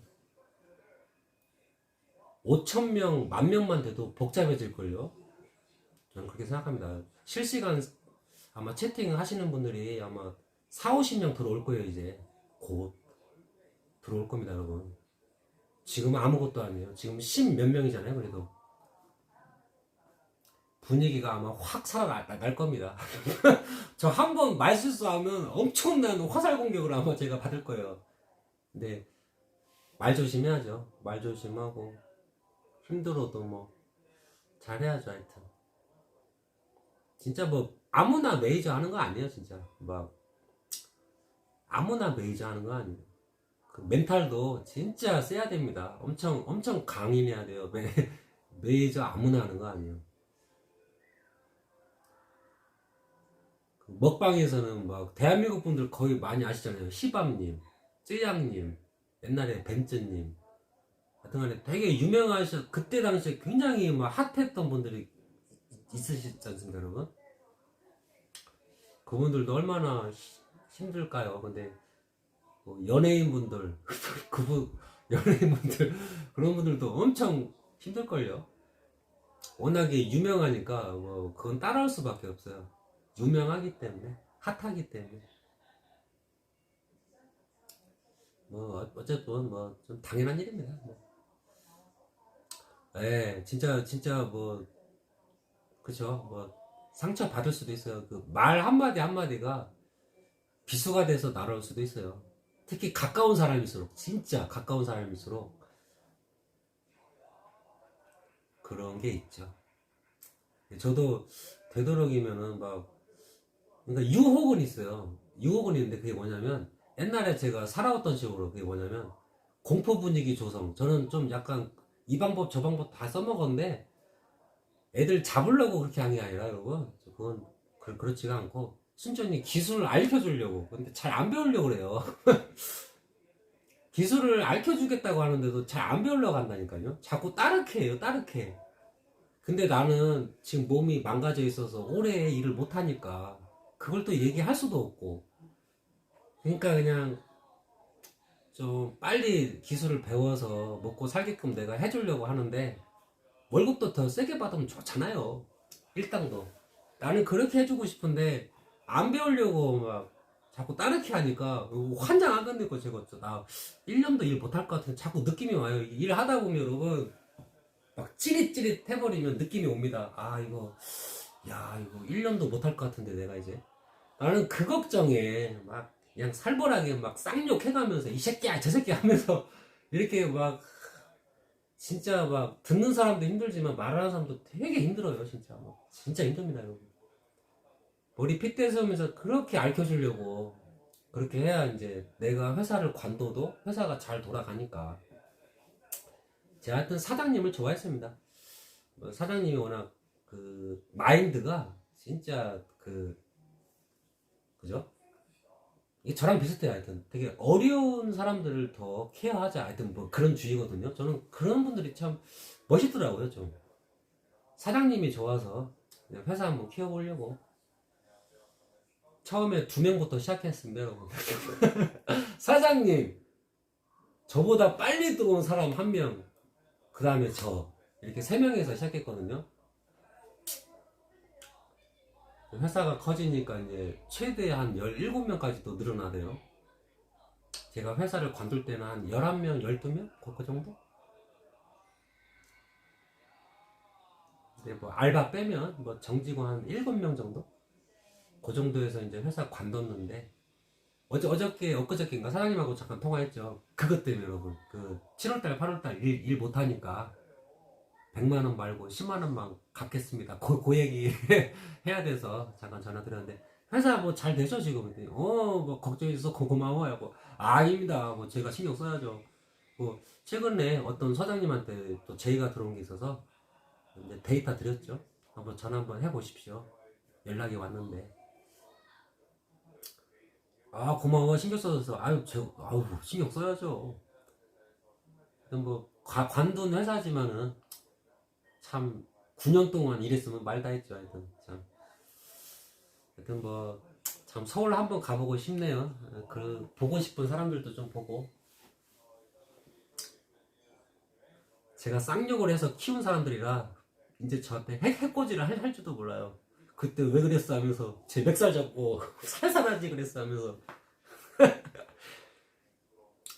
5,000명 10,000명만 돼도 복잡해질걸요. 저는 그렇게 생각합니다. 실시간 아마 채팅 하시는 분들이 아마 4, 50명 들어올 거예요. 이제 곧 들어올 겁니다 여러분. 지금은 아무것도 아니에요. 지금 10 몇 명이잖아요. 그래도 분위기가 아마 확 살아날 겁니다. 저 한 번 말실수하면 엄청난 화살 공격을 아마 제가 받을 거예요. 근데 말 조심해야죠. 말 조심하고 힘들어도 뭐 잘해야죠. 하여튼 진짜 뭐 아무나 메이저 하는 거 아니에요, 진짜. 막 아무나 메이저 하는 거 아니에요. 그 멘탈도 진짜 세야 됩니다. 엄청 엄청 강인해야 돼요. 메이저 아무나 하는 거 아니에요. 그 먹방에서는 막 대한민국 분들 거의 많이 아시잖아요. 시밤님, 쯔양님, 옛날에 벤츠님, 하여튼간에 되게 유명하셔. 그때 당시에 굉장히 막 핫했던 분들이 있으시지 않습니까, 여러분? 그분들도 얼마나 힘들까요? 근데 뭐 연예인분들, 그분 연예인분들 그런 분들도 엄청 힘들걸요. 워낙에 유명하니까 뭐 그건 따라올 수밖에 없어요. 유명하기 때문에, 핫하기 때문에. 뭐 어쨌든 뭐 좀 당연한 일입니다. 뭐. 예, 진짜 진짜 뭐 그죠? 뭐 상처 받을 수도 있어요. 그 말 한마디 한마디가 비수가 돼서 날아올 수도 있어요. 특히 가까운 사람일수록, 진짜 가까운 사람일수록 그런 게 있죠. 저도 되도록이면은 막, 그러니까 유혹은 있어요. 유혹은 있는데 그게 뭐냐면, 옛날에 제가 살아왔던 식으로 그게 뭐냐면, 공포 분위기 조성. 저는 좀 약간 이 방법 저 방법 다 써먹었는데, 애들 잡으려고 그렇게 한 게 아니라, 여러분. 그건 그렇지가 않고, 순전히 기술을 알려주려고. 근데 잘 안 배우려고 그래요. 기술을 알려주겠다고 하는데도 잘 안 배우려고 한다니까요. 자꾸 따르게 해요, 따르게. 근데 나는 지금 몸이 망가져 있어서 오래 일을 못 하니까 그걸 또 얘기할 수도 없고. 그러니까 그냥 좀 빨리 기술을 배워서 먹고 살게끔 내가 해주려고 하는데, 월급도 더 세게 받으면 좋잖아요. 일당도. 나는 그렇게 해주고 싶은데 안 배우려고 막 자꾸 따르게 하니까 환장 안 끝내고, 제가 나 1년도 일 못 할 것 같은데 자꾸 느낌이 와요. 일 하다 보면 여러분 막 찌릿찌릿 해버리면 느낌이 옵니다. 아, 이거, 야, 이거 1년도 못 할 것 같은데 내가 이제. 나는 그 걱정에 막 그냥 살벌하게 막 쌍욕 해가면서 이 새끼야 저 새끼야 하면서 이렇게 막, 진짜 막 듣는 사람도 힘들지만 말하는 사람도 되게 힘들어요. 진짜 진짜 힘듭니다, 여러분. 머리 핏대 세우면서 그렇게 앓혀주려고 그렇게 해야 이제 내가 회사를 관둬도 회사가 잘 돌아가니까. 제가 하여튼 사장님을 좋아했습니다. 뭐 사장님이 워낙 그 마인드가 진짜 그죠? 이게 저랑 비슷해요. 하여튼 되게 어려운 사람들을 더 케어하자, 하여튼 뭐 그런 주의거든요. 저는 그런 분들이 참 멋있더라고요. 좀 사장님이 좋아서 그냥 회사 한번 키워보려고 처음에 2명부터 시작했습니다, 여러분. 사장님, 저보다 빨리 들어온 사람 1명, 그 다음에 저, 이렇게 3명에서 시작했거든요. 회사가 커지니까 이제 최대 한 17명까지도 늘어나대요. 제가 회사를 관둘 때는 한 11명, 12명? 그 정도? 근데 뭐 알바 빼면 뭐 정직원 한 7명 정도? 그 정도에서 이제 회사 관뒀는데, 엊그저께인가 사장님하고 잠깐 통화했죠. 그것 때문에 여러분. 그 7월달, 8월달 일 못하니까 100만원 말고 10만원만 갚겠습니다. 그 얘기 해야 돼서 잠깐 전화 드렸는데, 회사 뭐 잘 되죠 지금? 그랬더니 뭐 걱정해줘서 고마워요. 뭐 아닙니다. 뭐 제가 신경 써야죠. 뭐 최근에 어떤 사장님한테 또 제의가 들어온 게 있어서 이제 데이터 드렸죠. 한번 전화 한번 해보십시오. 연락이 왔는데, 아 고마워 신경 써줘서, 아유 신경 써야죠. 뭐 관둔 회사지만은 참 9년 동안 일했으면 말 다 했죠. 하여튼 참, 하여튼 뭐 참 서울 한번 가보고 싶네요. 그 보고 싶은 사람들도 좀 보고. 제가 쌍욕을 해서 키운 사람들이라 이제 저한테 해코지를 할지도 몰라요. 그때 왜 그랬어 하면서 제 멱살 잡고 살살하지 그랬어 하면서.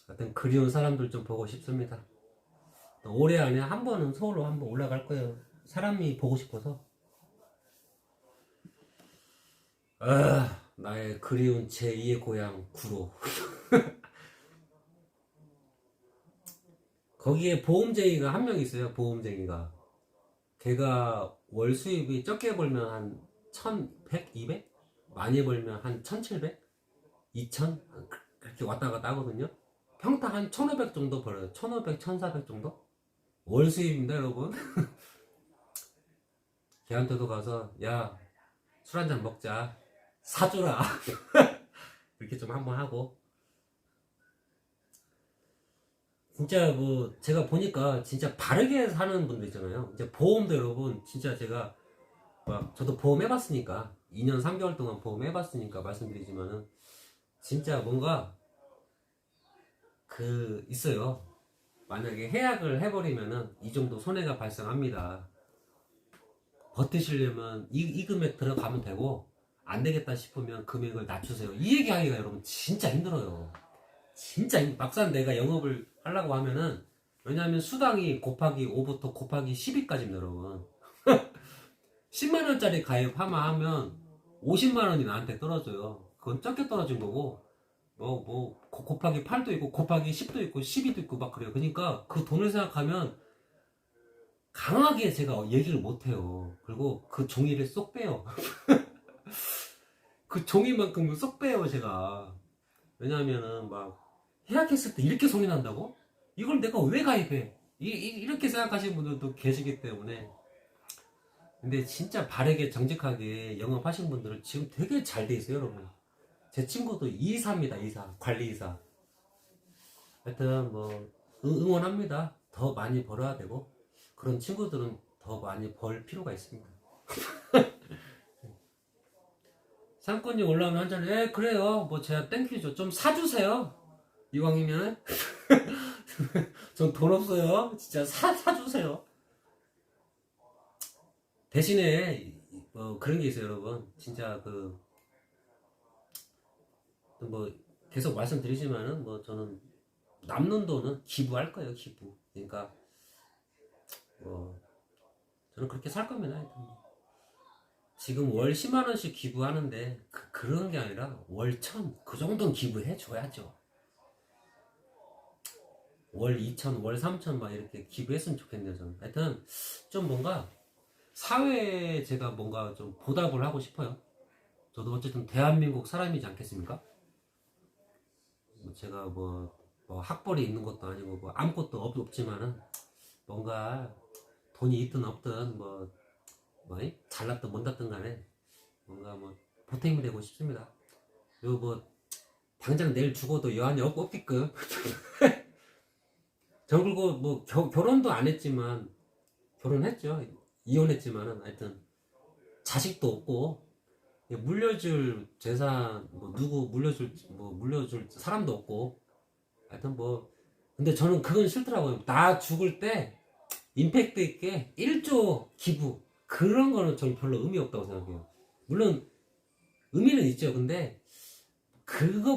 하여튼 그리운 사람들 좀 보고 싶습니다. 올해 안에 한 번은 서울로 한번 올라갈 거예요. 사람이 보고 싶어서. 나의 그리운 제2의 고향 구로. 거기에 보험쟁이가 한 명 있어요. 보험쟁이가. 걔가 월 수입이 적게 벌면 한 1100, 200? 많이 벌면 한 1700? 2000? 그렇게 왔다 갔다 하거든요. 평당 한 1500 정도 벌어요. 1500, 1400 정도? 월 수입입니다, 여러분. 걔한테도 가서, 야, 술 한잔 먹자. 사주라. 이렇게 좀 한번 하고. 진짜 뭐, 제가 보니까 진짜 바르게 사는 분들 있잖아요. 이제 보험도 여러분, 진짜 제가, 막, 저도 보험 해봤으니까, 2년 3개월 동안 보험 해봤으니까 말씀드리지만은, 진짜 뭔가, 있어요. 만약에 해약을 해버리면은, 이 정도 손해가 발생합니다. 버티시려면 이 금액 들어가면 되고 안 되겠다 싶으면 금액을 낮추세요. 이 얘기하기가 여러분 진짜 힘들어요. 진짜 막상 내가 영업을 하려고 하면은 왜냐하면 수당이 곱하기 5부터 곱하기 12까지입니다, 여러분. 10만 원짜리 가입하면 50만 원이 나한테 떨어져요. 그건 적게 떨어진 거고 곱하기 8도 있고 곱하기 10도 있고 12도 있고 막 그래요. 그러니까 그 돈을 생각하면 강하게 제가 얘기를 못해요. 그리고 그 종이를 쏙 빼요. 그 종이만큼은 쏙 빼요, 제가. 왜냐하면은 막 해약했을 때 이렇게 손이 난다고? 이걸 내가 왜 가입해? 이렇게 생각하시는 분들도 계시기 때문에. 근데 진짜 바르게 정직하게 영업하신 분들은 지금 되게 잘 돼 있어요, 여러분. 제 친구도 이사입니다, 이사. 관리이사. 하여튼 뭐 응원합니다. 더 많이 벌어야 되고 그런 친구들은 더 많이 벌 필요가 있습니다. 상권이 올라오면 한잔, 그래요. 뭐 제가 땡큐죠. 좀 사주세요. 이왕이면. 전 돈 없어요. 진짜 사주세요. 대신에, 그런 게 있어요, 여러분. 진짜 뭐, 계속 말씀드리지만은, 뭐, 저는 남는 돈은 기부할 거예요, 기부. 그러니까, 저는 그렇게 살 겁니다. 하여튼. 지금 월 10만원씩 기부하는데, 그런 게 아니라, 월 1000, 그 정도는 기부해줘야죠. 월 2천, 월 3천 막 이렇게 기부했으면 좋겠네요, 저는. 하여튼, 좀 뭔가, 사회에 제가 뭔가 좀 보답을 하고 싶어요. 저도 어쨌든 대한민국 사람이지 않겠습니까? 제가 뭐 학벌이 있는 것도 아니고 뭐 아무것도 없지만은 뭔가 돈이 있든 없든 잘났든 못났든 간에 뭔가 뭐 보탬이 되고 싶습니다. 그리고 뭐 당장 내일 죽어도 여한이 없게끔 저 그리고 뭐 결혼도 안 했지만 결혼했죠. 이혼했지만은 하여튼 자식도 없고 물려줄 재산 누구 물려줄 사람도 없고 하여튼 근데 저는 그건 싫더라고요. 나 죽을 때 임팩트 있게 1조 기부 그런 거는 저는 별로 의미 없다고 생각해요. 물론 의미는 있죠. 근데 그거